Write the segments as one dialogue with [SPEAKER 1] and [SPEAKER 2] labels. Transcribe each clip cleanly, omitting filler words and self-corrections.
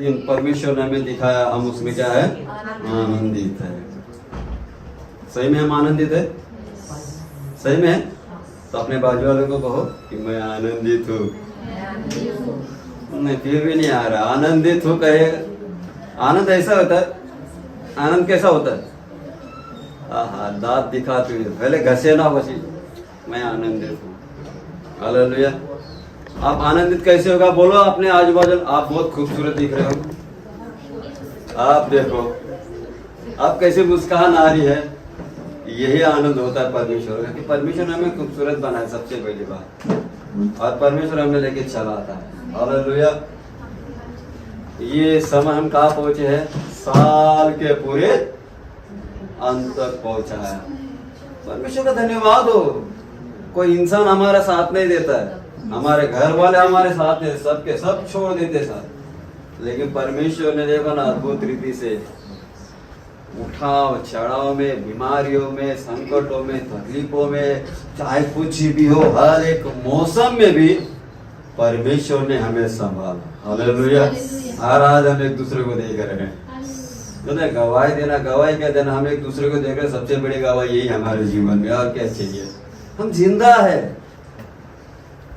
[SPEAKER 1] परमेश्वर ने हमें दिखाया, हम उसमें क्या है, आनंदित है। सही में हम आनंदित है? सही में है? तो अपने बाजू वाले को कहो कि मैं आनंदित हूँ। नहीं, फिर भी नहीं आ रहा। आनंदित हूँ कहे। आनंद ऐसा होता है। आनंद कैसा होता है? दांत दिखाते हुए, पहले घसे ना बसी, मैं आनंदित हूँ। हालेलुया। आप आनंदित कैसे होगा? बोलो अपने आजू बाजू, आप बहुत खूबसूरत दिख रहे हो, आप देखो आप कैसे मुस्कान आ रही है। यही आनंद होता है परमेश्वर का, कि परमेश्वर ने हमें खूबसूरत बनाया, सबसे पहली बात। और परमेश्वर हमें लेके चलाता है। हालेलुया। ये समय हम कहाँ पहुंचे हैं? साल के पूरे अंत तक पहुंचा है। परमेश्वर का धन्यवाद हो। कोई इंसान हमारा साथ नहीं देता है, हमारे घर वाले हमारे साथ है, सबके सब छोड़ देते साथ, लेकिन परमेश्वर ने देखो ना अद्भुत रीति से उठाव चढ़ाव में, बीमारियों में, संकटों में, तकलीफों में, चाहे कुछ भी हो, हर एक मौसम में भी परमेश्वर ने हमें संभाला। हालेलुया। हर आज हम एक दूसरे को देख रहे हैं। तो ना गवाही देना, गवाही क्या देना, हम एक दूसरे को देख रहे हैं। सबसे बड़ी गवाही यही हमारे जीवन में। और क्या चाहिए? हम जिंदा है,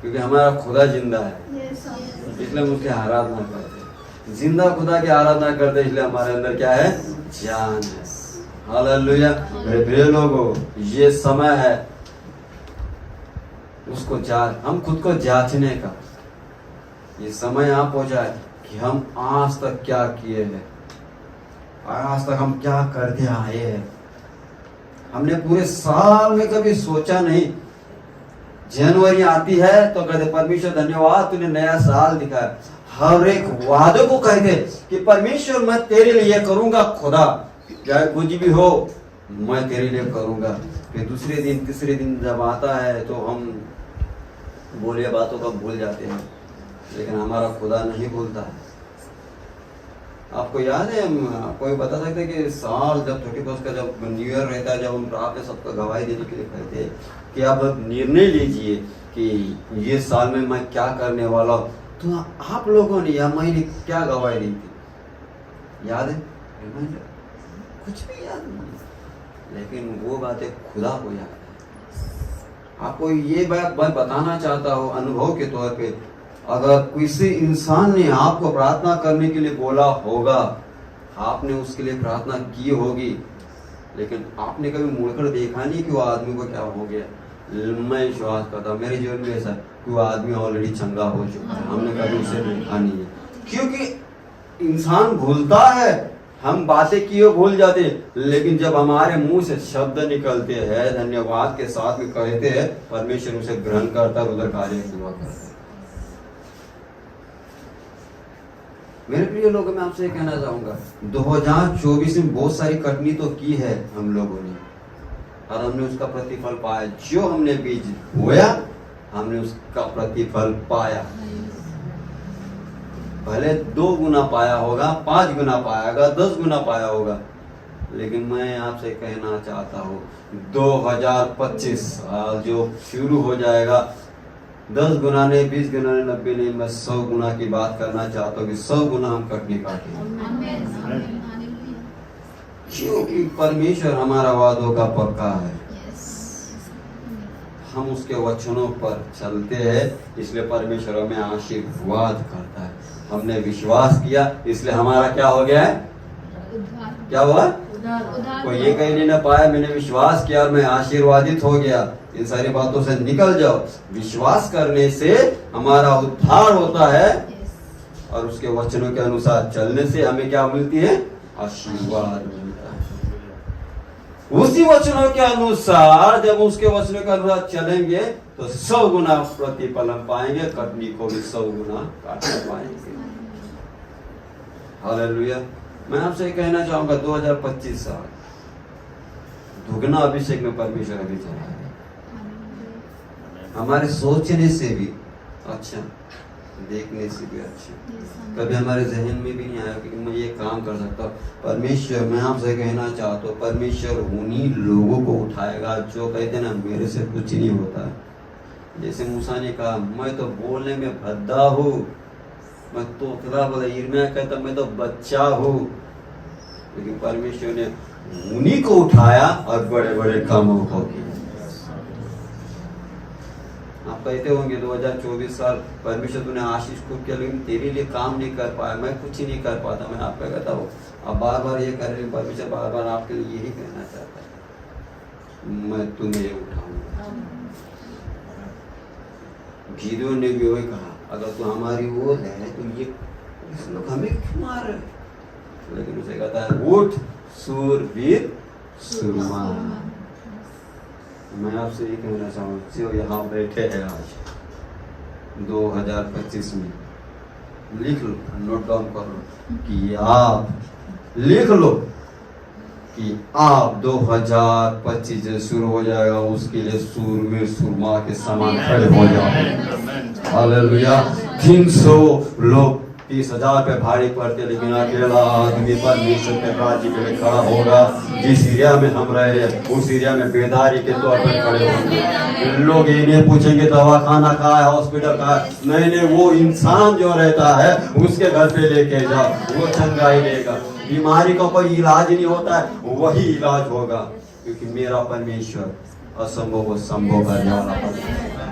[SPEAKER 1] क्योंकि हमारा खुदा जिंदा है, इसलिए हम उसकी आराधना करते। जिंदा खुदा की आराधना करते, इसलिए हमारे अंदर क्या है? जान है। हालेलुया। मेरे प्रिय लोगों, ये समय है उसको हम खुद को जांचने का। ये समय यहाँ पहुंचा है कि हम आज तक क्या किए हैं, आज तक हम क्या करते आए हैं। हमने पूरे साल में कभी सोचा नहीं। जनवरी आती है तो कहते परमेश्वर धन्यवाद, तूने नया साल दिखाया। हर एक वादों को कहते कि परमेश्वर मैं तेरे लिए करूंगा, खुदा चाहे कुछ भी हो मैं तेरे लिए करूंगा। फिर दूसरे दिन तीसरे दिन जब आता है तो हम बोले बातों का भूल जाते हैं, लेकिन हमारा खुदा नहीं भूलता है। आपको याद है, हम कोई बता सकते हैं कि साल जब 31 का जब न्यू ईयर रहता है, जब हम रात में सबको गवाही देने के लिए कहते हैं कि आप निर्णय लीजिए कि ये साल में मैं क्या करने वाला हूँ, तो आप लोगों ने या मैंने क्या गवाही दी थी? याद है? कुछ भी याद नहीं, लेकिन वो बातें खुदा को याद है। आपको ये बात मैं बताना चाहता हूँ अनुभव के तौर पे, अगर किसी इंसान ने आपको प्रार्थना करने के लिए बोला होगा, आपने उसके लिए प्रार्थना की होगी, लेकिन आपने कभी मुड़कर देखा नहीं कि वो आदमी को क्या हो गया। मैं विश्वास करता हूँ मेरे जीवन में ऐसा कि वो आदमी ऑलरेडी चंगा हो चुका है, हमने कभी उसे देखा नहीं है। क्योंकि इंसान भूलता है, हम बातें किए भूल जाते, लेकिन जब हमारे मुंह से शब्द निकलते हैं धन्यवाद के साथ में कहते हैं, परमेश्वर उसे ग्रहण करता है, उधर कार्य पूरा करता है। मेरे प्रिय लोगों, मैं आपसे कहना चाहूंगा 2024 में बहुत सारी कटनी तो की है हम लोगों ने, और हमने उसका प्रतिफल पाया। जो हमने बीज बोया हमने उसका प्रतिफल पाया। भले 2 गुना पाया होगा, 5 गुना पाया होगा, 10 गुना पाया होगा, लेकिन मैं आपसे कहना चाहता हूँ 2025 साल जो शुरू हो जाएगा, 10 गुना नहीं, 20 गुना नहीं, 90 नहीं, मैं 100 गुना की बात करना चाहता हूँ कि 100 गुना हम कटनी काटेंगे, क्योंकि परमेश्वर हमारा वादों का पक्का है। हम उसके वचनों पर चलते हैं, इसलिए परमेश्वर हमें आशीर्वाद करता है। हमने विश्वास किया, इसलिए हमारा क्या हो गया है? क्या हुआ? कोई ये कहीं नहीं ना पाया मैंने विश्वास किया और मैं आशीर्वादित हो गया। इन सारी बातों से निकल जाओ। विश्वास करने से हमारा उद्धार होता है, और उसके वचनों के अनुसार चलने से हमें क्या मिलती है? आशीर्वाद मिलता है। उसी वचनों के अनुसार जब उसके वचनों के अनुसार चलेंगे तो 100 गुना प्रतिफल हम पाएंगे, कटनी को भी 100 गुना काट पाएंगे। हालेलुया। मैं आपसे कहना चाहूंगा 2025 साल दुगना अभिषेक में परमेश्वर अभी चला है। हमारे सोचने से भी अच्छा, देखने से भी अच्छा। कभी हमारे जहन में भी नहीं आया कि मैं ये काम कर सकता हूँ। परमेश्वर, मैं आपसे कहना चाहता हूँ, परमेश्वर उन्हीं लोगों को उठाएगा जो कहते ना मेरे से कुछ नहीं होता। जैसे मूसा ने कहा मैं तो बोलने में भद्दा हूँ, मैं तोतला बोला, यिर्मयाह कहता मैं तो बच्चा हूँ, लेकिन परमेश्वर ने उन्हीं को उठाया और बड़े बड़े कामों को किया। आप कहते होंगे 2024 साल परमेश्वर तूने आशीष खूब किया, लेकिन तेरे लिए काम नहीं कर पाया, मैं कुछ ही नहीं कर पाता। मैं आपका कहता हूँ अब बार बार ये कर रहे, परमेश्वर बार बार आपके लिए यही कहना चाहता है, मैं तुम्हें उठाऊंगा। गिदोन ने भी वही कहा, अगर तू हमारी ओर है तो ये इस लोग हमें क्यों मार रहे, लेकिन उसे कहता है उठ सूरवीर सुरमान। मैं आपसे ये कहना चाहूँ जो यहाँ बैठे हैं आज 2025 में, लिख लो, नोट डाउन कर लो कि आप लिख लो कि आप 2025 जो शुरू हो जाएगा उसके लिए सूरवीर सुरमा के समान खड़े हो जाओ। हालेलुया। 300 लोग 30,000 पे भारी पड़ते, लेकिन अकेला आदमी परमेश्वर के राज्य के लिए खड़ा होगा। जिस एरिया में हम रहे हैं उस एरिया में बेदारी के तौर पर खड़े होंगे। लोग ये नहीं पूछेंगे दवा खाना कहाँ है, हॉस्पिटल कहाँ है, नहीं, वो इंसान जो रहता है उसके घर पे लेके जाओ, वो चंगाई लेगा। बीमारी का कोई इलाज नहीं होता है, वही इलाज होगा, क्योंकि मेरा परमेश्वर असंभव को संभव करने वाला परमेश्वर।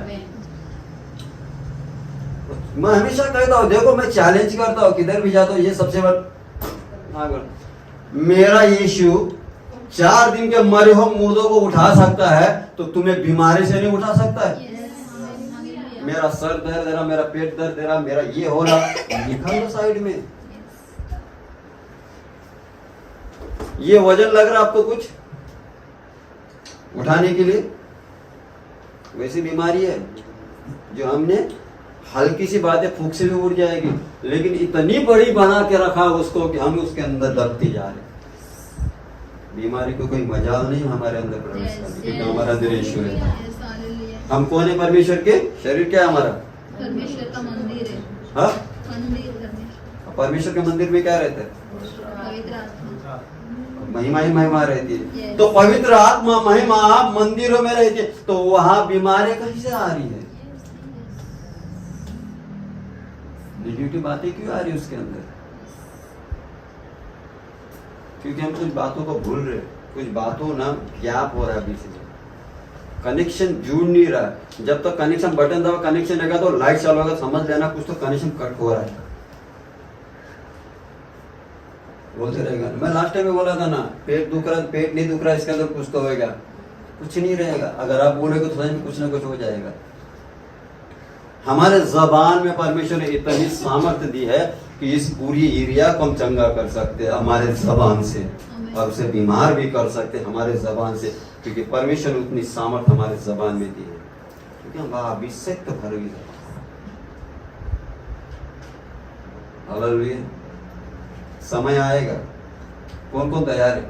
[SPEAKER 1] मैं हमेशा कहता हूँ, देखो मैं चैलेंज करता हूँ, किधर भी जाता हूँ, ये सबसे बड़ा मेरा यीशु 4 दिन के मरे हो मुर्दों को उठा सकता है, तो तुम्हें बीमारी से नहीं उठा सकता है। मेरा सर दर्द दे रहा, मेरा पेट दर्द दे रहा, मेरा ये हो रहा, निकाल दो साइड में। ये वजन लग रहा आपको कुछ उठाने के लिए, वैसी बीमारी है जो हमने हल्की सी बातें फूंक से भी उड़ जाएगी, लेकिन इतनी बड़ी बना के रखा उसको कि हम उसके अंदर दबते जा रहे। बीमारी को कोई मजाल नहीं हमारे अंदर प्रवेश करने, क्योंकि हमारा अंदर ईश्वर है। हम कौन है? परमेश्वर के शरीर क्या है हमारा?
[SPEAKER 2] परमेश्वर का मंदिर है।
[SPEAKER 1] हाँ,
[SPEAKER 2] परमेश्वर
[SPEAKER 1] के मंदिर में क्या रहता है?
[SPEAKER 2] पवित्र आत्मा,
[SPEAKER 1] महिमा ही महिमा रहती है। तो पवित्र आत्मा महिमा मंदिरों में रहती है, तो वहां बीमारी कहीं से आ रही है? नेगेटिव बातें क्यों आ रही है उसके अंदर? क्योंकि हम कुछ बातों को भूल रहे, कुछ बातों ना गैप हो रहा है, बीच में कनेक्शन जुड़ नहीं रहा। जब तक कनेक्शन बटन दबा कनेक्शन रहेगा तो लाइट चालू होगा, समझ लेना कुछ तो कनेक्शन कट हो रहा है। बोलते रहेगा, मैं लास्ट टाइम में बोला था ना, पेट दुख रहा, पेट नहीं दुख रहा, इसके अंदर कुछ तो होगा, कुछ नहीं रहेगा। अगर आप बोलेगे तो सच में कुछ ना कुछ हो जाएगा। हमारे जबान में परमेश्वर ने इतनी सामर्थ्य दी है कि इस पूरी एरिया को हम चंगा कर सकते हैं हमारे जबान से, और उसे बीमार भी कर सकते हैं हमारे जबान से, क्योंकि परमेश्वर ने उतनी सामर्थ्य हमारे जबान में दी है। क्योंकि हम अभिषेक तो भर गई। हालेलुया। समय आएगा, कौन कौन तैयार है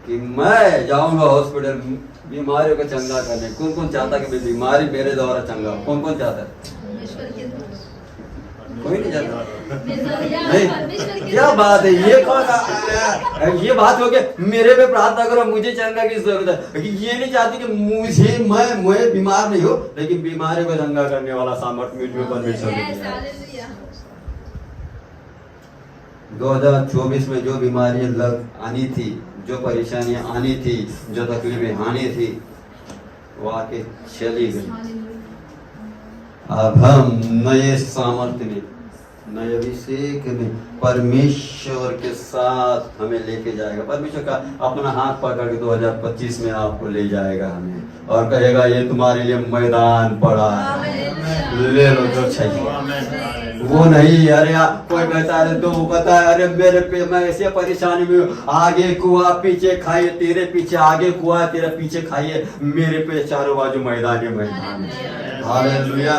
[SPEAKER 1] कि मैं जाऊंगा हॉस्पिटल बीमारियों को चंगा करने? कौन कौन चाहता कि बीमारी मेरे द्वारा चंगा? कौन कौन चाहता है? कोई नहीं चाहता। नहीं, क्या बात है, ये कौन ये बात हो गया मेरे पे प्रार्थना करो, मुझे चंगा की जरूरत है। ये नहीं चाहती कि मुझे मैं बीमार नहीं हो, लेकिन बीमारी को चंगा करने वाला सामर्थ्य मुझ में परमेश्वर ने दिया है। 2024 में जो बीमारियां आनी थी, जो परेशानियां आनी थी, जो तकलीफें आनी थी, वो आके चली गई। अब हम नए सामर्थ्य में, नए अभिषेक में परमेश्वर के साथ हमें लेके जाएगा। परमेश्वर का अपना हाथ पकड़ के 2025 में आपको ले जाएगा हमें, और कहेगा ये तुम्हारे लिए मैदान पड़ा है, ले लो जो चाहिए। वो नहीं, अरे कोई कहता है तो पता है, अरे मेरे पे मैं ऐसे परेशानी में हूँ, आगे कुआ पीछे खाइए, तेरे पीछे आगे कुआ तेरे पीछे खाइए, मेरे पे चारों बाजू मैदान है, मैदान है। हालेलुया।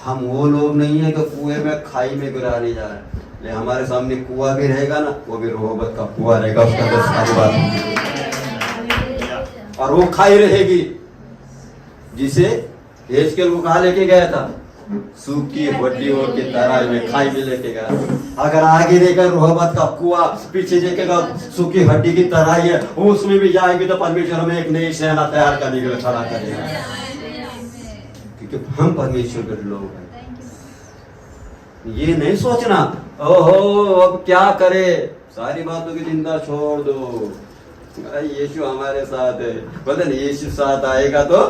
[SPEAKER 1] हम वो लोग नहीं है कि कुएं में खाई में गिराने जा रहे हैं। हमारे सामने कुआ भी रहेगा ना, वो भी रोहबत का कुआ रहेगा, उसका अंदर सारी बात, और वो खाई रहेगी जिसे हेजकेल को कहा लेके गया था, सूखी हड्डियों की तरह में खाई में लेके गया। अगर आगे देखकर रोहबत का कुआ, पीछे देखेगा सूखी हड्डी की तरह ही है, उसमें भी जाएगी तो परमेश्वर हमें एक नई सेना तैयार करने के लिए खड़ा करेगा, क्योंकि हम परमेश्वर के लोग हैं। ये नहीं सोचना ओहो अब क्या करे, सारी बातों की चिंता छोड़ दो, भाई यीशु हमारे साथ है। बोलते नहीं यीशु साथ आएगा तो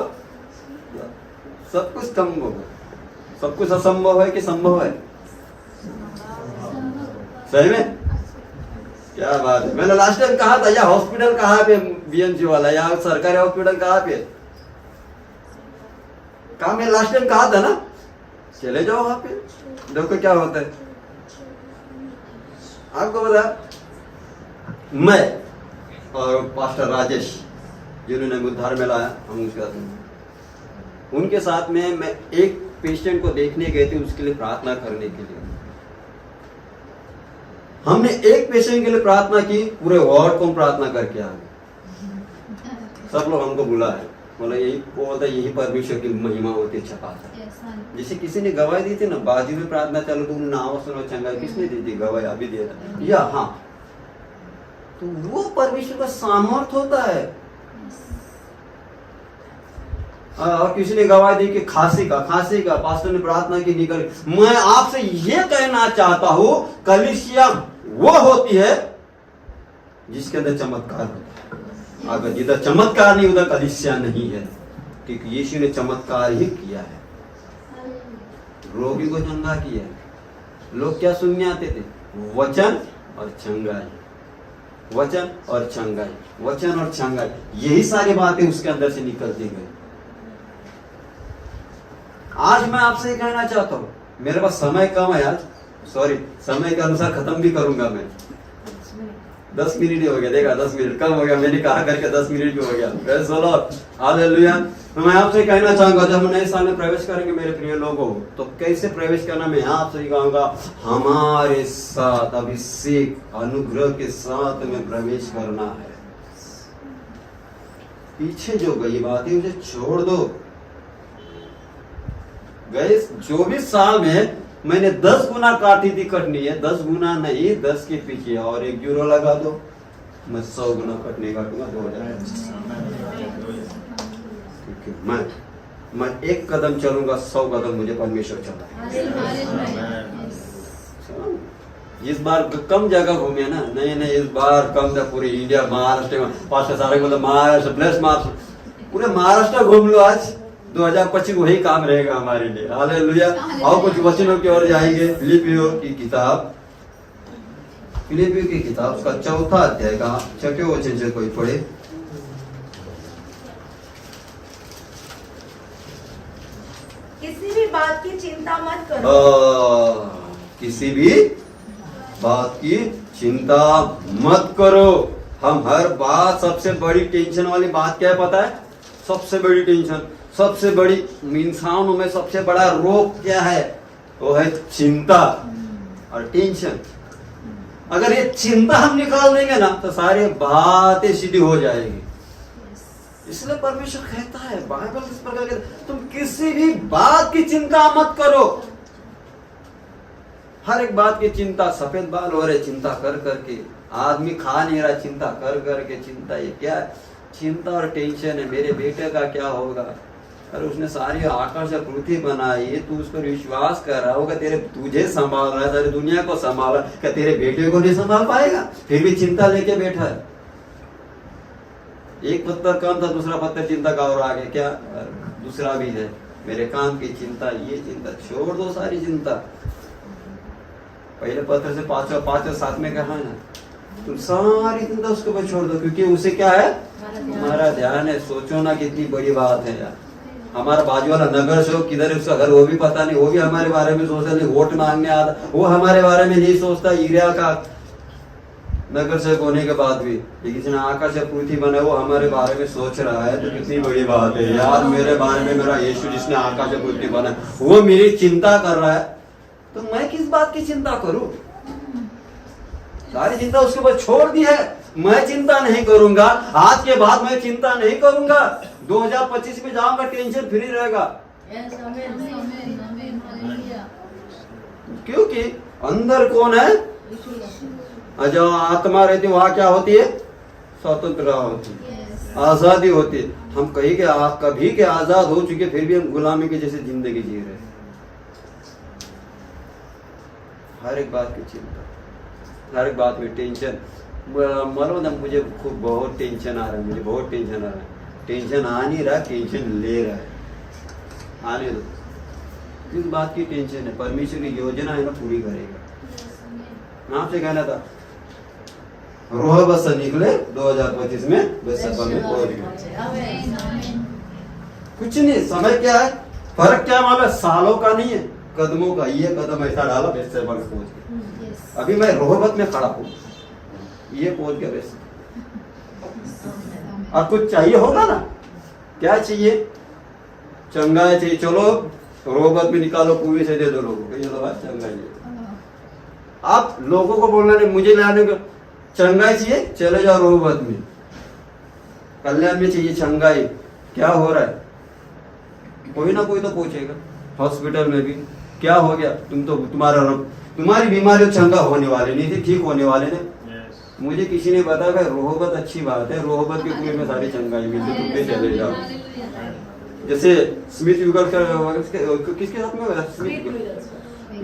[SPEAKER 1] सब कुछ संभव है। सब कुछ असंभव है कि संभव है? सही में क्या बात है। मैंने लास्ट टाइम कहा था या हॉस्पिटल कहाँ पे बीएमसी वाला या सरकारी हॉस्पिटल कहाँ पे कहा, मैं लास्ट टाइम कहा था ना चले जाओ वहां पे देखो क्या होता है। आपको बता मैं और पास्टर राजेश जिन्होंने उद्धार में लाया, हम उनके साथ में मैं एक पेशेंट को देखने गए थे, उसके लिए प्रार्थना करने के लिए। हमने एक पेशेंट के लिए प्रार्थना की, पूरे वार्ड को प्रार्थना करके आ गए। सब लोग हमको बुलाए, बोला यही वो बोलता यही परमेश्वर की महिमा होती है छपा। जैसे किसी ने गवाही दी थी ना, बाजू में प्रार्थना चालू तो नाव सुनो चंगा, किसने दी थी गवाही? अभी दिया था या हाँ, तो वो परमेश्वर का सामर्थ होता है। और किसी ने गवाही दी कि खांसी का पास्टर ने प्रार्थना की निकल। मैं आपसे ये कहना चाहता हूं कलीसिया वो होती है जिसके अंदर चमत्कार होता है। अगर जिधर चमत्कार नहीं उधर कलीसिया नहीं है, क्योंकि यीशु ने चमत्कार ही किया है। रोगी को चंगा किया। लोग क्या सुनने आते थे? वचन और चंगाई, वचन और चंगाई, वचन और चंगाई, यही सारी बातें उसके अंदर से निकलती गई। आज मैं आपसे ये कहना चाहता हूं, मेरे पास समय कम है आज, सॉरी, समय के अनुसार खत्म भी करूंगा मैं। 10 मिनट ही हो गया, देखा 10 मिनट कम हो गया, मैंने कहा करके 10 मिनट भी हो गया। चलो हालेलुया। तो मैं आपसे कहना चाहूंगा जब नए साल में प्रवेश करेंगे मेरे प्रिय लोगों, तो कैसे प्रवेश करना मैं आपसे कहूंगा, हमारे साथ अभिषेक अनुग्रह के साथ में प्रवेश करना है। पीछे जो गई बातें उसे छोड़ दो। गए 24 साल में मैंने 10 गुना काटी थी कटनी है, 10 गुना नहीं, 10 के पीछे और 1 यूरो लगा दो, मैं 100 गुना कटने काटूंगा 2000। मैं 1 कदम चलूंगा, 100 कदम मुझे परमेश्वर चला। इस बार कम जगह घूमे ना, नहीं इस बार कम था, पूरे इंडिया महाराष्ट्र में 5 सारे मतलब महाराष्ट्र प्लस महाराष्ट्र, पूरे महाराष्ट्र घूम लो। आज 2025 वही काम रहेगा हमारे लिए। हालेलुया। आओ कुछ वचनों की ओर जाएंगे। फिलिपियों की किताब उसका 4था अध्याय का 6वें वचन से कोई पढ़े।
[SPEAKER 3] किसी भी बात की चिंता मत करो।
[SPEAKER 1] किसी भी बात की चिंता मत करो। हम हर बात, सबसे बड़ी टेंशन वाली बात क्या है पता है? सबसे बड़ी टेंशन, सबसे बड़ी इंसानों में सबसे बड़ा रोग क्या है? वो है चिंता और टेंशन। अगर ये चिंता हम निकाल देंगे ना तो सारी बातें सीधी हो जाएगी। इसलिए परमेश्वर कहता है, बाइबल इस प्रकार कहता है, तुम किसी भी बात की चिंता मत करो। हर एक बात की चिंता, सफेद बाल हो रहे चिंता कर करके, आदमी खा नहीं रहा चिंता कर करके। चिंता ये क्या है? चिंता और टेंशन है, मेरे बेटे का क्या होगा? अरे उसने सारी आकाश और पृथ्वी बनाई, तू उस पर विश्वास कर रहा होगा, तुझे संभाल रहा है, सारी दुनिया को संभाल रहा है, क्या तेरे बेटे को नहीं संभाल पाएगा? फिर भी चिंता लेके बैठा है। एक पत्थर कम था, दूसरा पत्थर चिंता का और आगे क्या दूसरा भी है। मेरे काम की चिंता, ये चिंता छोड़ दो, सारी चिंता। पहले पत्थर से 5 7 में कहा ना, तुम सारी चिंता उसके ऊपर छोड़ दो, क्योंकि उसे क्या है? हमारा ध्यान है। सोचो ना कितनी बड़ी बात है यार। हमारा बाजू वाला नगर सेवक किधर है उसका घर वो भी पता नहीं, वो भी हमारे बारे में सोचता नहीं, वोट मांगने आता वो हमारे बारे में नहीं सोचता, एरिया का नगर सेवक होने के बाद भी। लेकिन जिसने आकाश या पृथ्वी बना वो हमारे बारे में सोच रहा है, तो कितनी बड़ी बात है यार। मेरे बारे में मेरा यीशु जिसने आकाश या पृथ्वी बना वो मेरी चिंता कर रहा है, तो मैं किस बात की चिंता करूं? सारी चिंता उसके ऊपर छोड़ दी है। मैं चिंता नहीं करूंगा, आज के बाद मैं चिंता नहीं करूंगा। 2025 में जाऊंगा, टेंशन फ्री रहेगा। क्योंकि अंदर कौन है? जो आत्मा रहती है वहां क्या होती है? स्वतंत्रता होती है, आजादी होती है। हम कभी के आजाद हो चुके, फिर भी हम गुलामी की जैसे जिंदगी जी रहे। हर एक बात की चिंता, हर एक बात में टेंशन। मालूम ना मुझे खूब बहुत टेंशन आ रहा है, मुझे बहुत टेंशन आ रहा है। टेंशन आ नहीं रहा, टेंशन ले रहा है। आने दो, किस बात की टेंशन है? परमेश्वर की योजना है ना, पूरी करेगा। आपसे कहना था रोहबत से निकले 2025 में बेसबा में पहुंच गए। कुछ नहीं, समय क्या है, फर्क क्या मालूम है? सालों का नहीं है, कदमों का। ये कदम ऐसा डाला बेसबा में पहुंच गए। अभी मैं रोहबत में खड़ा हूँ, ये पहुंच गया बेसबा। अब कुछ चाहिए होगा ना, क्या चाहिए? चंगाई चाहिए, चलो रोहबत में निकालो, कुएं से दे दो लोगों को, ये तो बात चंगाई है। आप लोगों को बोलना नहीं, मुझे लाने को चंगाई चाहिए, चले जाओ रोहबत में। कल्याण में चाहिए चंगाई, क्या हो रहा है? कोई ना कोई तो पूछेगा। हॉस्पिटल में भी क्या हो गया, तुम तो तुम्हारी बीमारी चंगा होने वाली नहीं थी, ठीक होने वाले ने। मुझे किसी ने बताया रोहबत अच्छी बात है, रोहबत के कुएं में सारी चंगाई मिलती, तुम भी चले जाओ। जैसे स्मिथ यूगर किसके साथ में हुआ?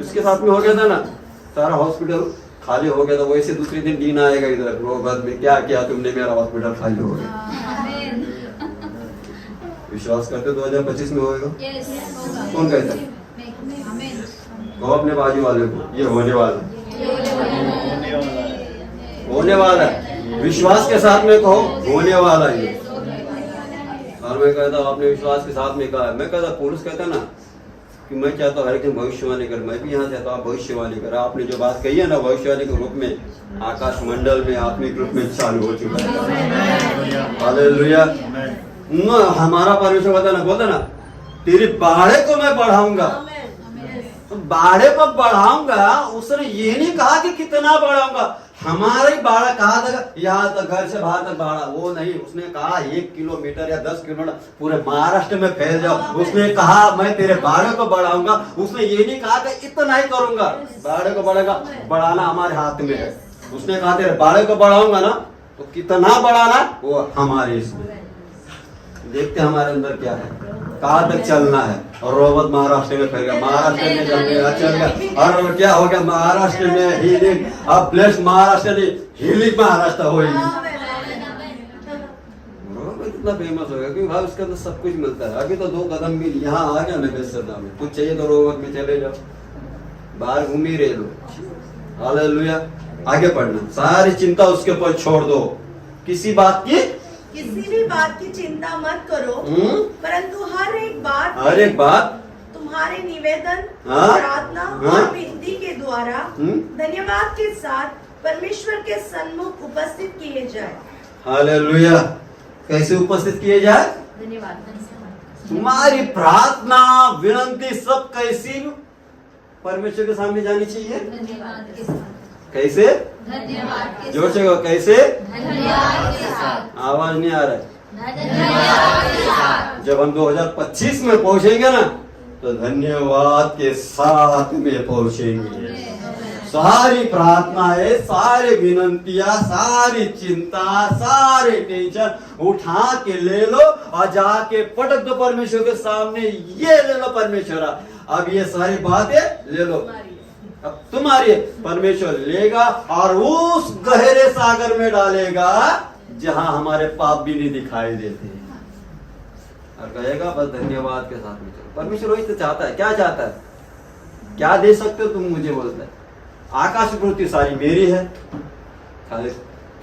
[SPEAKER 1] उसके साथ में हो गया था ना, सारा हॉस्पिटल खाली हो गया था। वैसे दूसरे दिन डीन आएगा इधर रोहबत में, क्या किया तुमने, मेरा हॉस्पिटल खाली हो गया। विश्वास करते 2025 में होगा? कौन कहता है? कहो अपने बाजू वाले को, ये होने वाला है। विश्वास के साथ में कहो, होने वाला है। और मैं कहता हूँ आपने विश्वास के साथ में कहा। मैं कहता पुरुष कहता ना कि मैं चाहता हूँ हर एक भविष्यवाणी कर, मैं भी यहाँ चाहता हूँ भविष्यवाणी कर। आपने जो बात कही है ना, भविष्यवाणी के रूप में आकाश मंडल में आत्मिक रूप में चालू हो चुका है। हालेलुया। हमारा परमेश्वर बोलता ना तेरी बाड़े को मैं बढ़ाऊंगा। तो बाड़े को बढ़ाऊंगा, उसने ये नहीं कहा कि कितना बढ़ाऊंगा। हमारा ही बाड़ा कहा था यहाँ तक, घर से बाहर तक बाड़ा, वो नहीं। उसने कहा 1 किलोमीटर या 10 किलोमीटर पूरे महाराष्ट्र में फैल जाओ। उसने कहा मैं तेरे बाड़े को बढ़ाऊंगा। उसने ये नहीं कहा कि इतना ही करूंगा। बाड़े को बढ़ाना हमारे हाथ में है। उसने कहा तेरे बाड़े को बढ़ाऊंगा ना, तो कितना बढ़ाना वो हमारे इसमें। देखते हमारे अंदर क्या है, कहाँ तक चलना है। और रोहबत महाराष्ट्र में फैल गया, महाराष्ट्र में चल गया। और क्या हो गया महाराष्ट्र में हीलिंग। अब ब्लेस्ड महाराष्ट्र नहीं, हीलिंग महाराष्ट्र होगी। रोहबत कितना फेमस हो गया क्योंकि भाई उसके अंदर सब कुछ मिलता है। अभी तो 2 कदम भी यहाँ आ गया ना बेसरदा में, कुछ चाहिए तो रोहबत में चले जाओ, बाहर घूम ही रहे लो। हालेलुया। आगे पढ़ना, सारी चिंता उसके ऊपर छोड़ दो। किसी भी बात की चिंता मत करो, परंतु हर एक बात तुम्हारे निवेदन, प्रार्थना और विनती के द्वारा धन्यवाद के साथ परमेश्वर के सन्मुख उपस्थित किए जाए। हालेलुया। कैसे उपस्थित किए जाए? धन्यवाद। तुम्हारी प्रार्थना विनती सब कैसी परमेश्वर के सामने जानी चाहिए? धन्यवाद के साथ। कैसे? धन्यवाद। जोर से कैसे? धन्यवाद के साथ। आवाज नहीं आ रहा है। धन्यवाद के साथ। जब हम 2025 में पहुंचेंगे ना, तो धन्यवाद के साथ में पहुंचेंगे। सारी प्रार्थनाएं, सारी विनंतियां, सारी चिंता, सारे टेंशन उठा के ले लो और जाके पटक दो परमेश्वर के सामने। ये ले लो परमेश्वर, अब ये सारी बातें ले लो, अब तुम्हारी परमेश्वर लेगा और उस गहरे सागर में डालेगा जहां हमारे पाप भी नहीं दिखाई देते और कहेगा बस धन्यवाद के साथ में चलो। परमेश्वर वही तो चाहता है। क्या चाहता है? क्या दे सकते हो तुम मुझे? बोलता है आकाश पृथ्वी सारी मेरी है, खाली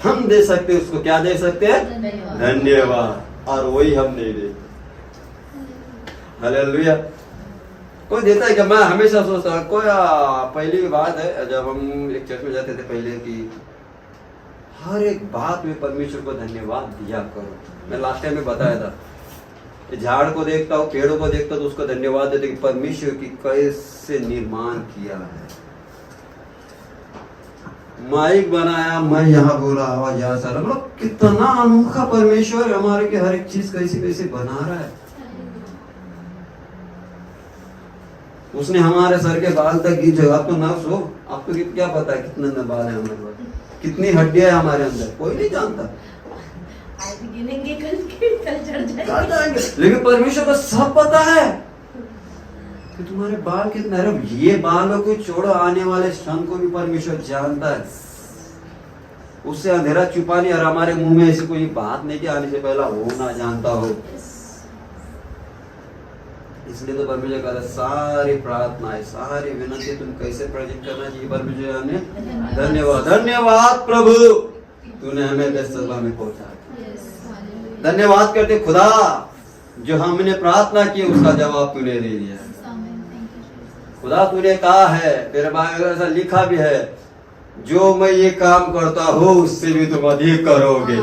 [SPEAKER 1] हम दे सकते हैं उसको। क्या दे सकते हैं? धन्यवाद। और वही हम नहीं देते। हालेलुया। कोई देता है कि मैं हमेशा सोचता हूँ, कोई पहली बात है जब हम एक चर्च में जाते थे पहले कि हर एक बात में परमेश्वर को धन्यवाद दिया करो। मैं लास्ट टाइम में बताया था, झाड़ को देखता हूँ, पेड़ों को देखता हूँ तो उसको धन्यवाद देते कि परमेश्वर की कैसे निर्माण किया है। माइक बनाया, मैं यहाँ बोला, आवाज यहाँ सारा, मतलब कितना अनोखा परमेश्वर हमारे के हर एक चीज कैसे कैसे बना रहा है। उसने हमारे सर के बाल तक की जगह, आपको नर्स हो, आपको क्या पता है कितने बाल है हमारे पास, कितनी हड्डियां है हमारे अंदर, कोई नहीं जानता। कल जाएंगे, लेकिन परमेश्वर को सब पता है। कि तुम्हारे बाल कितने, अरे ये बालों को छोड़ो, आने वाले क्षण को भी परमेश्वर जानता है। उससे अंधेरा छुपा नहीं, और हमारे मुंह में ऐसी कोई बात नहीं कि आने से पहला हो ना जानता हो। इसलिए तो परमेश्वर कहता है सारी प्रार्थनाएं, सारी विनती तुम कैसे प्रेजेंट करना चाहिए परमेश्वर ने। धन्यवाद, धन्यवाद प्रभु, तूने हमें बेस्ट सभा में पहुंचा। धन्यवाद करते खुदा, जो हमने प्रार्थना की उसका जवाब तूने दे दिया। खुदा तूने कहा है, तेरे बारे में ऐसा लिखा भी है, जो मैं ये काम करता हूँ उससे भी तुम अधिक करोगे।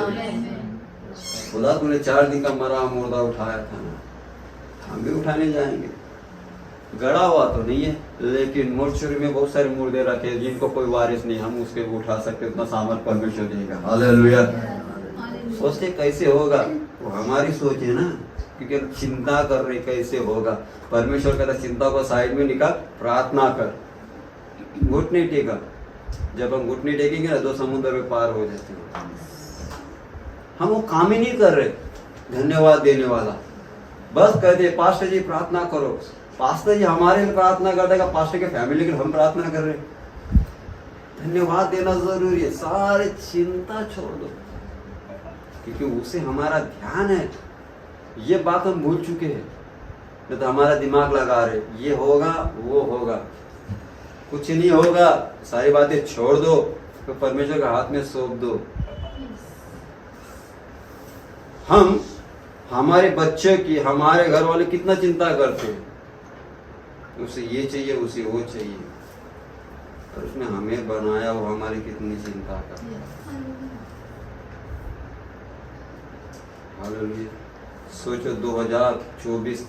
[SPEAKER 1] खुदा तूने 4 दिन का मरा मुर्दा उठाया था ना, हम भी उठाने जाएंगे। गड़ा हुआ तो नहीं है, लेकिन मोर्चरी में बहुत सारे मुर्दे रखे जिनको कोई वारिस नहीं, हम उसके उठा सकते, उतना सामर्थ परमेश्वर देगा। हालेलुया। सोचते कैसे होगा, वो हमारी सोच है ना, क्योंकि चिंता कर रहे कैसे होगा। परमेश्वर कहता चिंता को साइड में निकाल, प्रार्थना कर, घुटने टेका। जब हम घुटने टेकेंगे ना, 2 समुद्र में पार हो जाते हैं। हम वो काम ही नहीं कर रहे धन्यवाद देने वाला, बस कहते पास्टर जी प्रार्थना करो। पास्टर जी हमारे लिए प्रार्थना करते हैं, पास्टर के फैमिली के लिए हम प्रार्थना कर रहे हैं। धन्यवाद देना जरूरी है, सारे चिंता छोड़ दो, क्योंकि उसे हमारा ध्यान है। ये बात हम भूल चुके हैं, नहीं तो हमारा दिमाग लगा रहे ये होगा वो होगा, कुछ नहीं होगा। सारी बातें छोड़ दो, तो परमेश्वर के हाथ में सौंप दो। हम हमारे बच्चे की, हमारे घर वाले कितना चिंता करते हैं, उसे ये चाहिए उसे वो चाहिए, और उसने हमें बनाया, वो हमारी कितनी चिंता करता है। हालेलुया। सोचो 2024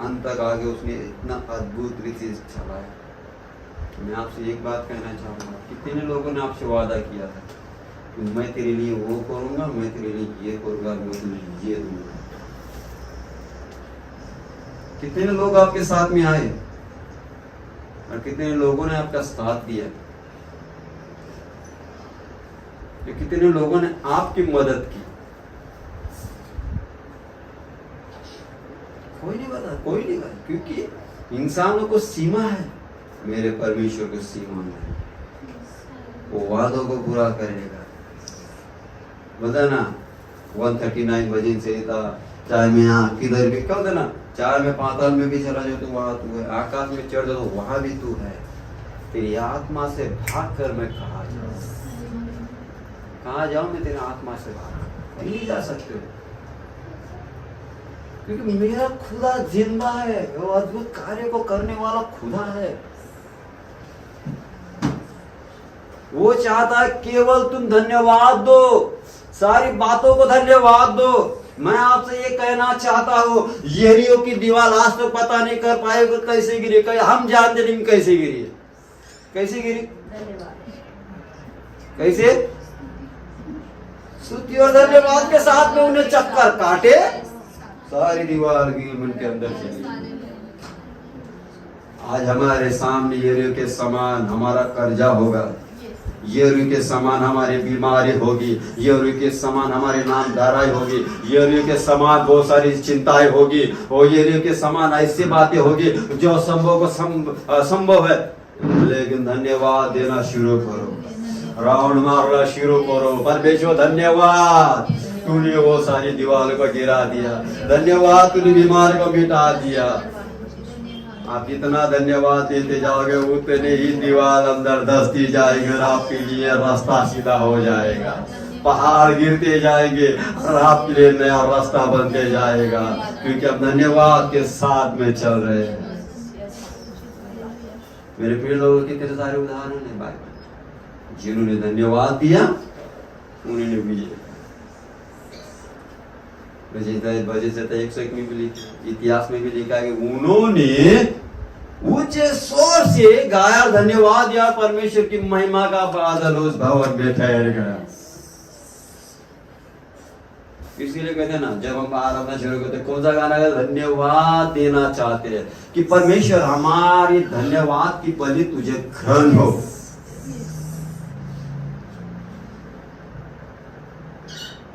[SPEAKER 1] अंत तक आगे उसने इतना अद्भुत रीति चलाया। मैं आपसे एक बात कहना चाहूंगा, कितने लोगों ने आपसे वादा किया था कि मैं तेरे लिए वो करूंगा, मैं तेरे लिए ये करूंगा, मैं तेरे लिए ये दूंगा। कितने लोग आपके साथ में आए और कितने लोगों ने आपका साथ दिया, कितने लोगों ने आपकी मदद की। कोई नहीं बता, कोई नहीं बता, क्योंकि इंसानों को सीमा है, मेरे परमेश्वर को सीमा नहीं। वो वादों को पूरा करेगा। बोलता ना 139 बजे से था, चाहे मैं यहाँ किधर भी कह देना, चाहे मैं पाताल में भी चला जाऊँ तो वहां तू है, आकाश में चढ़ जाओ तो वहां भी तू है। तेरी आत्मा से भाग कर मैं कहा जाऊं, मैं तेरी आत्मा से भाग कहीं नहीं जा सकते, क्योंकि मेरा खुदा जिंदा है, वो अद्भुत कार्य को करने वाला खुदा है। वो चाहता है केवल तुम धन्यवाद दो, सारी बातों को धन्यवाद दो। मैं आपसे ये कहना चाहता हूँ, यरीहो की दीवार आज तक पता नहीं कर पाए कैसे गिरी, हम जानते नहीं कैसे गिरी, कैसे गिरी, कैसे स्तुति और धन्यवाद के साथ में उन्हें चक्कर काटे, सारी दीवार गिर उनके अंदर चली। आज हमारे सामने यरीहो के समान हमारा कर्जा होगा, यरीहो के समान हमारी बीमारी होगी, यरीहो के समान हमारे नाम धाराएं होगी, यरीहो के समान बहुत सारी चिंताएं होगी, और यरीहो के समान ऐसी बातें होगी जो असंभव है। लेकिन धन्यवाद देना शुरू करो, राउंड मारना शुरू करो। परमेश्वर धन्यवाद, तूने वो सारी दीवार को गिरा दिया, धन्यवाद तूने बीमार को मिटा दिया। आप जितना धन्यवाद देते जाओगे उतने ही दीवार अंदर धसती जाएगी और आपके लिए रास्ता सीधा हो जाएगा। पहाड़ गिरते जाएंगे और आपके लिए नया रास्ता बनते जाएगा, क्योंकि आप धन्यवाद के साथ में चल रहे हैं। मेरे प्रिय लोगों के कितने सारे उदाहरण है बाइबल, जिन्होंने धन्यवाद दिया उन्होंने विजय। वजह से 101 में भी लिखा, इतिहास में भी लिखा है कि उन्होंने ऊंचे स्वर से गाया धन्यवाद, या परमेश्वर की महिमा का बादल उस भवन में ठहर गया। इसीलिए कहते हैं ना, जब हम आराधना शुरू करते कौन सा गाना है, धन्यवाद देना चाहते हैं कि परमेश्वर हमारी धन्यवाद की बलि तुझे ग्रहण हो।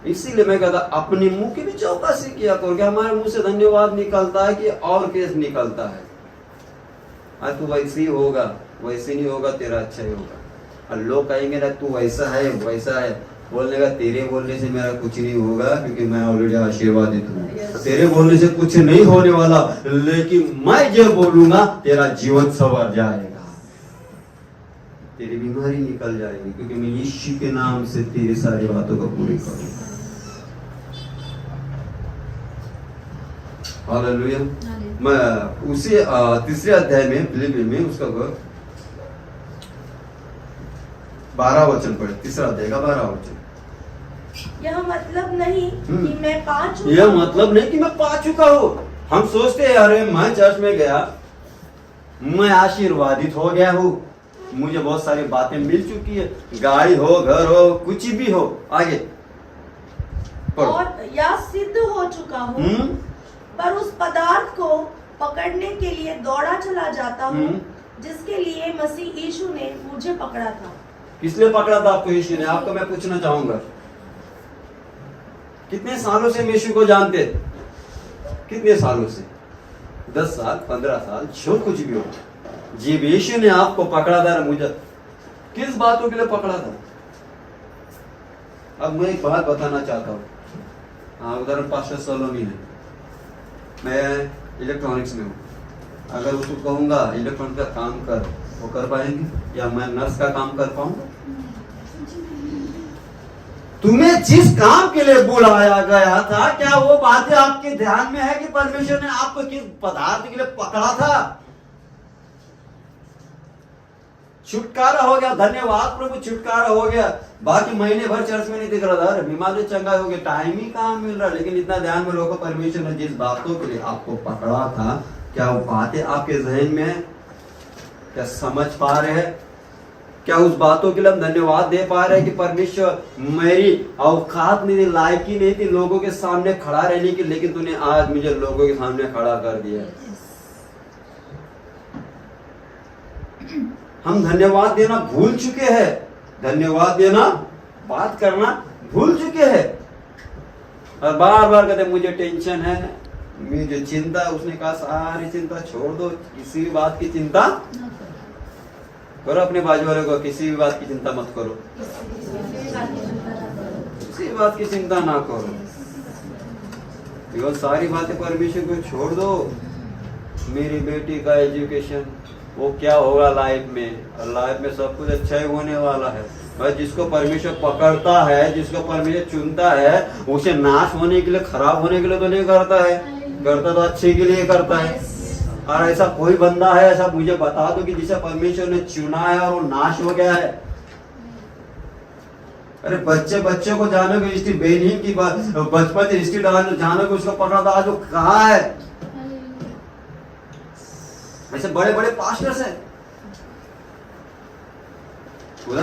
[SPEAKER 1] इसीलिए मैं कहता अपने मुंह की भी चौकसी किया करो कि हमारे मुंह से धन्यवाद निकलता है कि और केस निकलता है। तू वैसे ही होगा, वैसे नहीं होगा, तेरा अच्छा ही होगा। और लोग कहेंगे ना तू वैसा है वैसा है, बोलने का तेरे बोलने से मेरा कुछ नहीं होगा, क्योंकि मैं ऑलरेडी आशीर्वादित हूँ। तेरे बोलने से कुछ नहीं होने वाला, लेकिन मैं जो बोलूंगा तेरा जीवन संवर जाएगा, तेरी बीमारी निकल जाएगी, क्योंकि मैं यीशु के नाम से तेरी सारी बातों को पूरी करूंगा। हालेलुया। मैं उसी तीसरे अध्याय में फिलिप्पी में उसका 12 वचन पढ़े, तीसरा अध्याय का 12 वचन।
[SPEAKER 3] यह मतलब नहीं कि मैं पा चुका,
[SPEAKER 1] यह मतलब नहीं कि मैं पा चुका हूँ। हम सोचते हैं अरे मैं चर्च में गया, मैं आशीर्वादित हो गया हूँ, मुझे बहुत सारी बातें मिल चुकी है, गाड़ी हो, घर हो, कुछ भी हो। आगे पढ़ो।
[SPEAKER 3] और या सिद्ध हो चुका हूँ, पर उस पदार्थ को पकड़ने के लिए दौड़ा चला जाता हूँ जिसके लिए मसीह यीशु ने मुझे पकड़ा था।
[SPEAKER 1] किसने पकड़ा था आपको? यीशु ने। आपको मैं पूछना चाहूंगा, कितने सालों से यीशु को जानते? कितने सालों से? 10 साल, 15 साल, जो कुछ भी हो, जब यीशु ने आपको पकड़ा था, मुझे किस बातों के लिए पकड़ा था? अब मैं एक बात बताना चाहता हूँ। हाँ, उदाहरण पास्टर सलोनी है, मैं इलेक्ट्रॉनिक्स में हूँ। अगर उसको कहूंगा इलेक्ट्रॉनिक का काम कर, वो कर पाएंगे? या मैं नर्स का काम कर पाऊंगा? तुम्हें जिस काम के लिए बुलाया गया था, क्या वो बातें आपके ध्यान में है कि परमेश्वर ने आपको किस पदार्थ के लिए पकड़ा था? छुटकारा हो गया, धन्यवाद प्रभु, छुटकारा हो गया। बाकी महीने भर चर्च में नहीं दिख रहा था, बीमारी चंगा हो गया, टाइम ही कहाँ मिल रहा। लेकिन इतना ध्यान में रखो, परमेश्वर ने जिस बातों के लिए आपको पकड़ा था, क्या वो बातें आपके जहन में है? क्या समझ पा रहे हैं? क्या उस बातों के लिए हम धन्यवाद दे पा रहे हैं कि परमेश्वर, मेरी औकात नहीं थी, लायकी नहीं थी लोगों के सामने खड़ा रहने की, लेकिन तूने आज मुझे लोगों के सामने खड़ा कर दिया। हम धन्यवाद देना भूल चुके हैं, धन्यवाद देना, बात करना भूल चुके हैं, और बार बार कहते मुझे टेंशन है, मुझे चिंता। उसने कहा सारी चिंता छोड़ दो, किसी भी बात की चिंता करो। अपने बाजू वाले को, किसी भी बात की चिंता मत करो, किसी भी बात की चिंता ना करो, सारी बातें परमेश्वर को छोड़ दो। मेरी बेटी का एजुकेशन, वो क्या होगा लाइफ में, और लाइफ में सब कुछ अच्छा ही होने वाला है। और जिसको परमेश्वर पकड़ता है, जिसको परमेश्वर चुनता है, उसे नाश होने के लिए, खराब होने के लिए तो नहीं करता है, करता तो अच्छे के लिए करता है। और ऐसा कोई बंदा है, ऐसा मुझे बता दो कि जिसे परमेश्वर ने चुना है और वो नाश हो गया है। अरे बच्चे को जानो कि हिस्ट्री बेनिम की बात, बचपन से हिस्ट्री जानो कि उसको पकड़ा था, आज वो कहाँ है। ऐसे बड़े बड़े पास्टर्स हैं।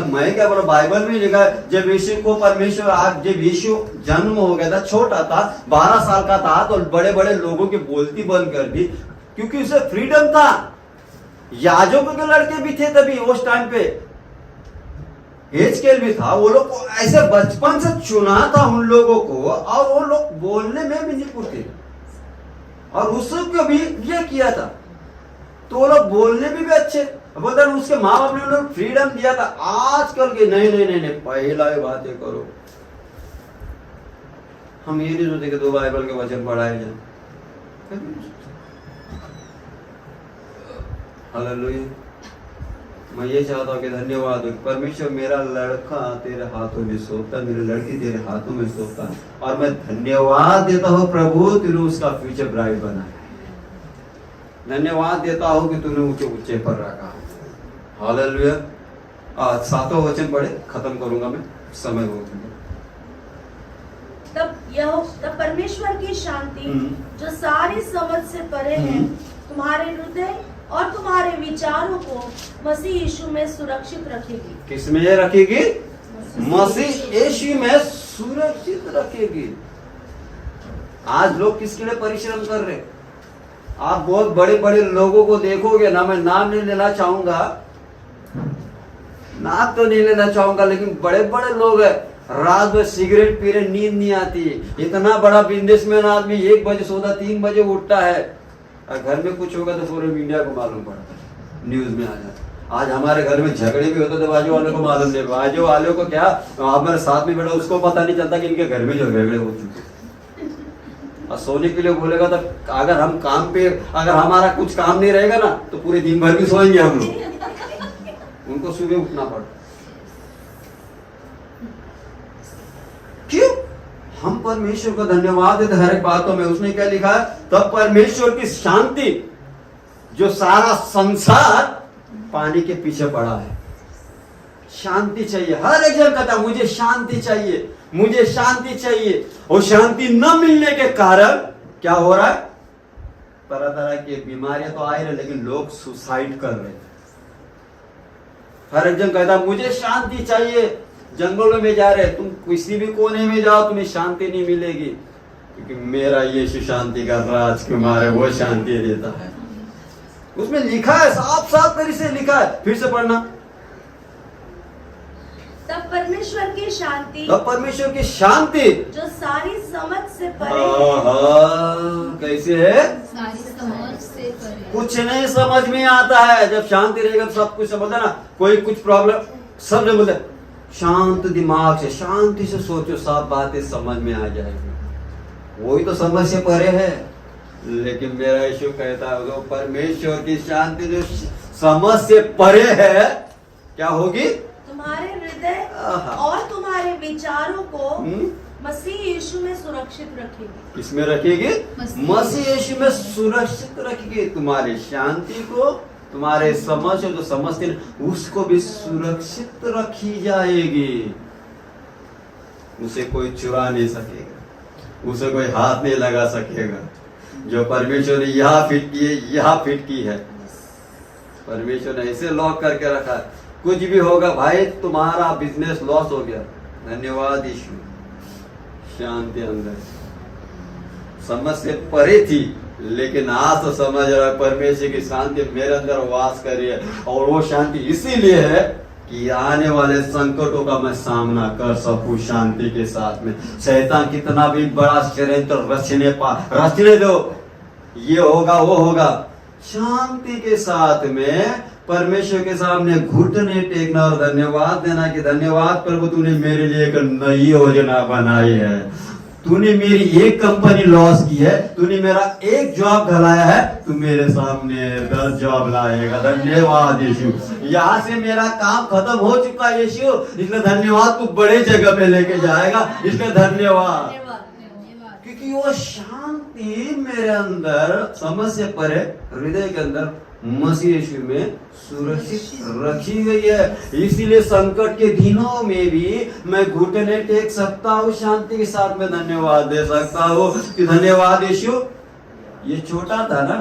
[SPEAKER 1] मैं क्या बोला, बाइबल में लिखा है, जब यीशु को परमेश्वर, आज जब यीशु जन्म हो गया था, छोटा था, 12 साल का था, तो बड़े बड़े लोगों की बोलती बंद कर दी, क्योंकि उसे फ्रीडम था। याजकों के लड़के भी थे तभी, उस टाइम पे एजकेल भी था। वो लोग ऐसे बचपन से चुना था उन लोगों को, और वो लोग बोलने में भी निपुण थे, और उसको भी ये किया था, तो वो लोग बोलने में भी अच्छे। बोलते उसके माँ बाप ने उन्हें फ्रीडम दिया था। आजकल के नहीं, पहला ही बातें करो। हम ये नहीं सोचते कि 2 बाइबल के वचन पढ़ाए जाए। हालेलुया। मैं ये चाहता हूँ कि धन्यवाद हो, परमेश्वर मेरा लड़का तेरे हाथों में सौंपता, मेरी लड़की तेरे हाथों में सौंपता, और मैं धन्यवाद देता हूँ प्रभु, तूने उसका फ्यूचर ब्राइट बनाया। धन्यवाद देता हूँ कि तूने ऊंचे ऊंचे पर रखा। हालेलुया। 7वां वचन पढ़े, खत्म करूंगा मैं, समय हो गया।
[SPEAKER 3] तब परमेश्वर की शांति जो सारी समझ से परे है, तुम्हारे हृदय और तुम्हारे विचारों को मसीह यीशु में सुरक्षित रखेगी।
[SPEAKER 1] किसमें रखेगी? मसीह यीशु में सुरक्षित रखेगी। आज लोग किसके लिए परिश्रम कर रहे? आप बहुत बड़े बड़े लोगों को देखोगे ना, मैं नाम नहीं लेना चाहूंगा, नाम तो नहीं लेना चाहूंगा, लेकिन बड़े बड़े लोग हैं, रात में सिगरेट पी रहे, नींद नहीं आती। इतना बड़ा बिजनेसमैन आदमी 1 बजे सोता, 3 बजे उठता है, और घर में कुछ होगा तो पूरे मीडिया को मालूम पड़ता है। न्यूज में आ जाता। आज हमारे घर में झगड़े भी होते थे, बाजू वाले को मालूम नहीं, बाजू वाले को क्या, हमारे साथ में बैठा उसको पता नहीं चलता कि इनके घर में जो झगड़े हो चुके। और सोने के लिए बोलेगा तो अगर हम काम पे, अगर हमारा कुछ काम नहीं रहेगा ना तो पूरे दिन भर भी सोएंगे हम लोग, उनको सुबह उठना पड़ता। क्यों? हम परमेश्वर को धन्यवाद देते हर एक बातों में। उसने क्या लिखा है? तब परमेश्वर की शांति, जो सारा संसार पानी के पीछे पड़ा है, शांति चाहिए। हर एक जन कहता मुझे शांति चाहिए, मुझे शांति चाहिए। और शांति न मिलने के कारण क्या हो रहा है? तरह तरह की बीमारियां तो आ रही, लेकिन लोग सुसाइड कर रहे हैं। हर एक जन कहता मुझे शांति चाहिए। जंगलों में जा रहे, तुम किसी भी कोने में जाओ तुम्हें शांति नहीं मिलेगी, क्योंकि मेरा यीशु शांति का राजकुमार है, वो शांति देता है। उसमें लिखा है, साफ साफ तरीके से लिखा है। फिर से पढ़ना।
[SPEAKER 3] तब परमेश्वर की शांति,
[SPEAKER 1] तब परमेश्वर की शांति
[SPEAKER 3] जो सारी समझ से परे
[SPEAKER 1] कैसे है?
[SPEAKER 2] सारी समझ से परे।
[SPEAKER 1] कुछ नहीं समझ में आता है। जब शांति रहेगा तो सब कुछ समझ ना। कोई कुछ प्रॉब्लम, सब जब बोले शांत दिमाग से, शांति से सोचो, सब बातें समझ में आ जाएगी। वही तो समझ से परे है। लेकिन मेरा यीशु कहता है वो परमेश्वर की शांति जो समझ से परे है, क्या होगी?
[SPEAKER 3] तुम्हारे हृदय और तुम्हारे विचारों को मसीह यीशु में सुरक्षित रखेगी।
[SPEAKER 1] किसमें रखेगी? मसीह यीशु में सुरक्षित रखेगी। तुम्हारी शांति को, तुम्हारे समझ जो समझते उसको भी सुरक्षित रखी जाएगी। उसे कोई चुरा नहीं सकेगा, उसे कोई हाथ नहीं लगा सकेगा। जो परमेश्वर ने यहाँ फिट की है, यहाँ फिट की है। परमेश्वर ने ऐसे लॉक करके रखा है, कुछ भी होगा भाई, तुम्हारा बिजनेस लॉस हो गया, धन्यवाद यीशु, शांति अंदर। समझ से परे थी, लेकिन आज तो समझ रहा परमेश्वर की शांति मेरे अंदर वास कर रही है। और वो शांति इसीलिए है कि आने वाले संकटों का मैं सामना कर सकूं शांति के साथ में। शैतान कितना भी बड़ा षड्यंत्र रचने दो, ये होगा वो होगा, शांति के साथ में परमेश्वर के सामने घुटने टेकना और धन्यवाद देना कि धन्यवाद प्रभु, तूने मेरे लिए एक नई योजना बनाई है, तूने मेरी एक कंपनी लॉस की है, तूने मेरा एक जॉब घलाया है, तू मेरे सामने 10 जॉब लाएगा। धन्यवाद यीशु, यहाँ से मेरा काम खत्म हो चुका है यीशु, इसलिए धन्यवाद, तू बड़े जगह पे लेके जाएगा, इसलिए धन्यवाद। क्योंकि वो शांति मेरे अंदर समझ से परे हृदय के अंदर मसीह यीशु में सुरक्षित रखी गई है। इसीलिए संकट के दिनों में भी मैं घुटने टेक सकता हूँ, शांति के साथ में धन्यवाद दे सकता हूँ कि धन्यवाद यीशु। ये छोटा था ना,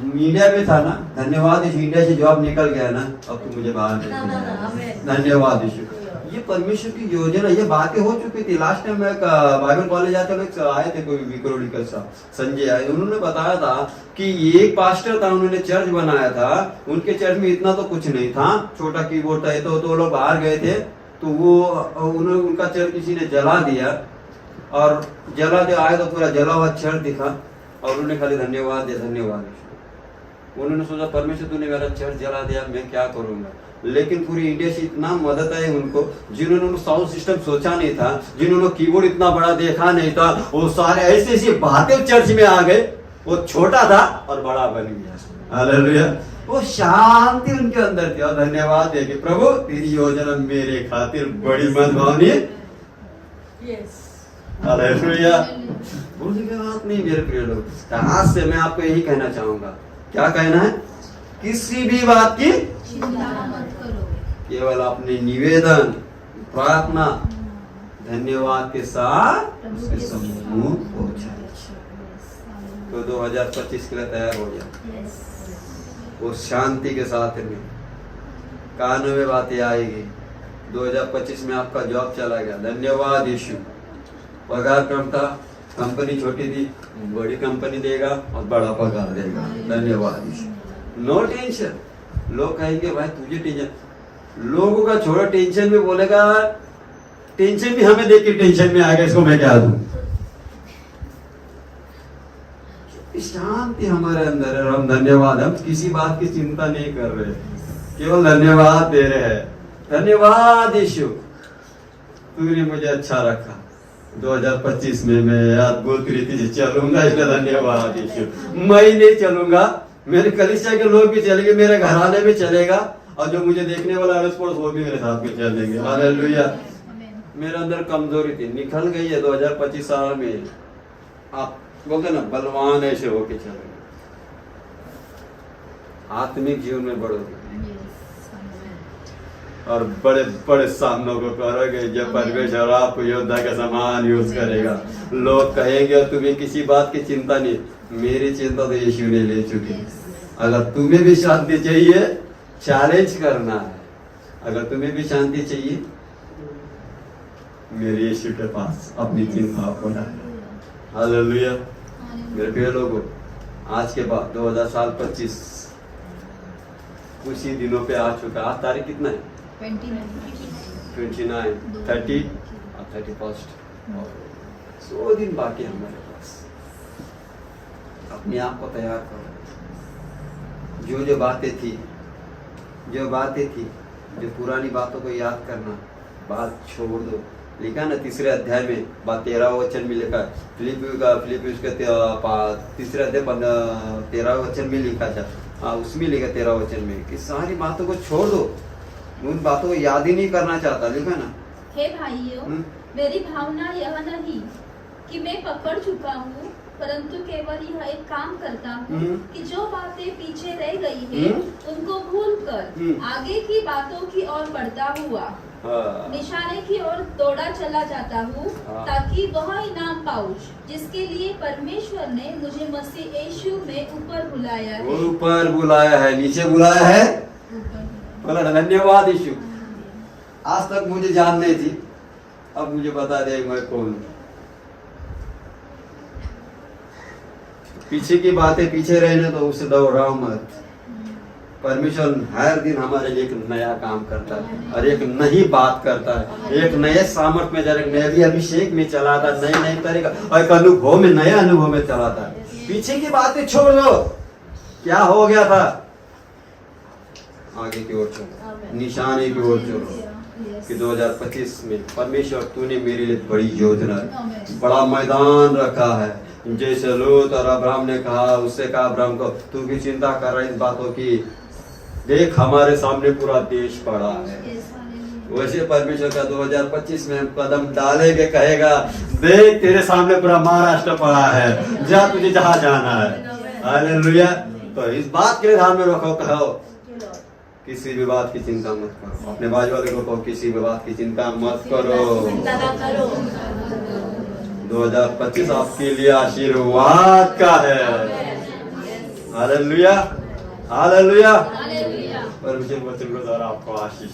[SPEAKER 1] इंडिया में था ना, धन्यवाद यीशु, इंडिया से जॉब निकल गया ना, अब तो मुझे बाहर निकल, धन्यवाद यीशु। ये परमेश्वर की योजना, ये बातें हो चुकी थी। लास्ट टाइम मैं बाइबल कॉलेज आते लोग आए थे, कोई विक्रोलिकल सा संजय आए, उन्होंने बताया था कि एक पास्टर था, उन्होंने चर्च बनाया था, उनके चर्च में इतना तो कुछ नहीं था, छोटा कीबोर्ड था, तो लोग बाहर गए थे, तो वो उन्होंने उनका चर्च किसी ने जला दिया, और जला दे आए तो पूरा जला हुआ चर्च दिखा, और उन्होंने खाली धन्यवाद दिया, धन्यवाद। उन्होंने सोचा परमेश्वर तूने मेरा चर्च जला दिया, मैं क्या करूंगा। लेकिन पूरी इंडिया से इतना मदद है उनको, जिन्होंने साउंड सिस्टम सोचा नहीं था, जिन्होंने कीबोर्ड इतना बड़ा देखा नहीं था, वो सारे ऐसे ऐसी बातें चर्च में आ गए। वो छोटा था और बड़ा बन गया। हालेलुया। वो शांति उनके अंदर थी, और धन्यवाद दे कि प्रभु तेरी योजना मेरे खातिर बड़ी मनभावनी। हालेलुया। भूलने की बात नहीं मेरे प्रिय लोग। आज से मैं आपको यही कहना चाहूंगा, क्या कहना है? किसी भी बात की
[SPEAKER 2] चिंता मत करो,
[SPEAKER 1] केवल अपने निवेदन, प्रार्थना, धन्यवाद के साथ उसके सम्मुख पहुंचाए, तो 2025 के लिए तैयार हो गया। वो शांति के साथ में कानों में बातें आएगी। 2025 में आपका जॉब चला गया, धन्यवाद यीशु। पगार कम था, कंपनी छोटी थी, बड़ी कंपनी देगा और बड़ा पगार देगा, धन्यवाद यीशु। No tension. लोग कहेंगे भाई तुझे टेंशन, लोगों का छोड़ो, टेंशन में बोलेगा, टेंशन भी हमें देख के टेंशन में आ गया, इसको मैं क्या दूं। शांति हमारे अंदर है और हम धन्यवाद, हम किसी बात की चिंता नहीं कर रहे, केवल धन्यवाद दे रहे हैं। धन्यवाद यीशु, तूने मुझे अच्छा रखा। 2025 में मैं अद्भुत रीति से चलूंगा, इसलिए धन्यवाद यीशु। मैं ही नहीं चलूंगा, मेरे कलीसिया के लोग भी चलेंगे, मेरे घराने में चलेगा, और जो मुझे देखने वाला अड़ोस पड़ोस वो भी मेरे साथ में चलेंगे। हालेलुया। मेरे अंदर कमजोरी थी, निकल गई है 2025 साल में। आप बोलते ना बलवान ऐसे होके चलेंगे, आत्मिक जीवन में बढ़ोगे और बड़े बड़े सामनों को करोगे, जब परमेश्वर आपको योद्धा के समान यूज करेगा। लोग कहेंगे तुम्हें किसी बात की चिंता नहीं, मेरी चिंता तो यीशु ने ले चुकी। अगर तुम्हें भी शांति चाहिए, चैलेंज करना है। अगर तुम्हें भी शांति चाहिए, मेरे यीशु के पास अपनी चिंता होना है। हालेलुया। मेरे प्रिय लोगों, आज के बाद 2025 कुछ ही दिनों पे आ चुका। आज तारीख कितना है? 29, 30 और 31। 100 दिन बाकी है हमारे पास। अपने आप को तैयार करो। जो बातें थी, जो पुरानी बातों को याद करना, बात छोड़ दो। लिखा ना 3 अध्याय में, 13 वचन में लिखा, फिलिपियों के 3 अध्याय 13 वचन में लिखा था। हाँ, उसमें लिखा 13 वचन में कि सारी बातों को छोड़ दो, उन बातों को याद ही नहीं करना चाहता। लिखा ना,
[SPEAKER 2] हे भाइयों, मेरी भावना यह नहीं कि मैं पकड़ चुका हूँ, परंतु केवल यह एक काम करता हूँ कि जो बातें पीछे रह गई है उनको भूलकर आगे की बातों की ओर बढ़ता हुआ निशाने की ओर दौड़ा चला जाता हूँ, ताकि वह इनाम पाऊं जिसके लिए परमेश्वर ने मुझे मसीह यीशु में ऊपर बुलाया है।
[SPEAKER 1] ऊपर बुलाया है, नीचे बुलाया है। बोला धन्यवाद यीशु। आज तक मुझे जान नहीं थी, अब मुझे बता दे मैं कौन हूँ। पीछे की बातें पीछे रहने तो उससे दौड़ाओ मत। परमेश्वर हर दिन हमारे लिए एक नया काम करता है और एक नई बात करता है, एक नए सामर्थ में जाने, नए अभिषेक में चलाता है, नए तरीका और एक अनुभव में, नए अनुभव में चलाता है। पीछे की बातें छोड़ दो, क्या हो गया था, आगे की ओर चलो, निशाने की ओर चलो कि 2025 में परमेश्वर तूने मेरे लिए बड़ी योजना, बड़ा मैदान रखा है। जैसे लूत और अब्राहम ने कहा, उससे कहा अब्राहम को, तू भी चिंता कर रहा है इन बातों की, देख हमारे सामने पूरा देश पड़ा है। वैसे परमेश्वर का 2025 में हम कदम डालेंगे, कहेगा देख तेरे सामने पूरा महाराष्ट्र पड़ा है, जा तुझे जहाँ जाना है। हालेलुया। तो इस बात के ध्यान में रखो, कहो किसी भी बात की चिंता मत करो। अपने बाजू वाले को कहो किसी भी बात की चिंता मत करो। 2025 आपके लिए आशीर्वाद का है। Hallelujah, hallelujah. परमेश्वर वचन के द्वारा आपको आशीष।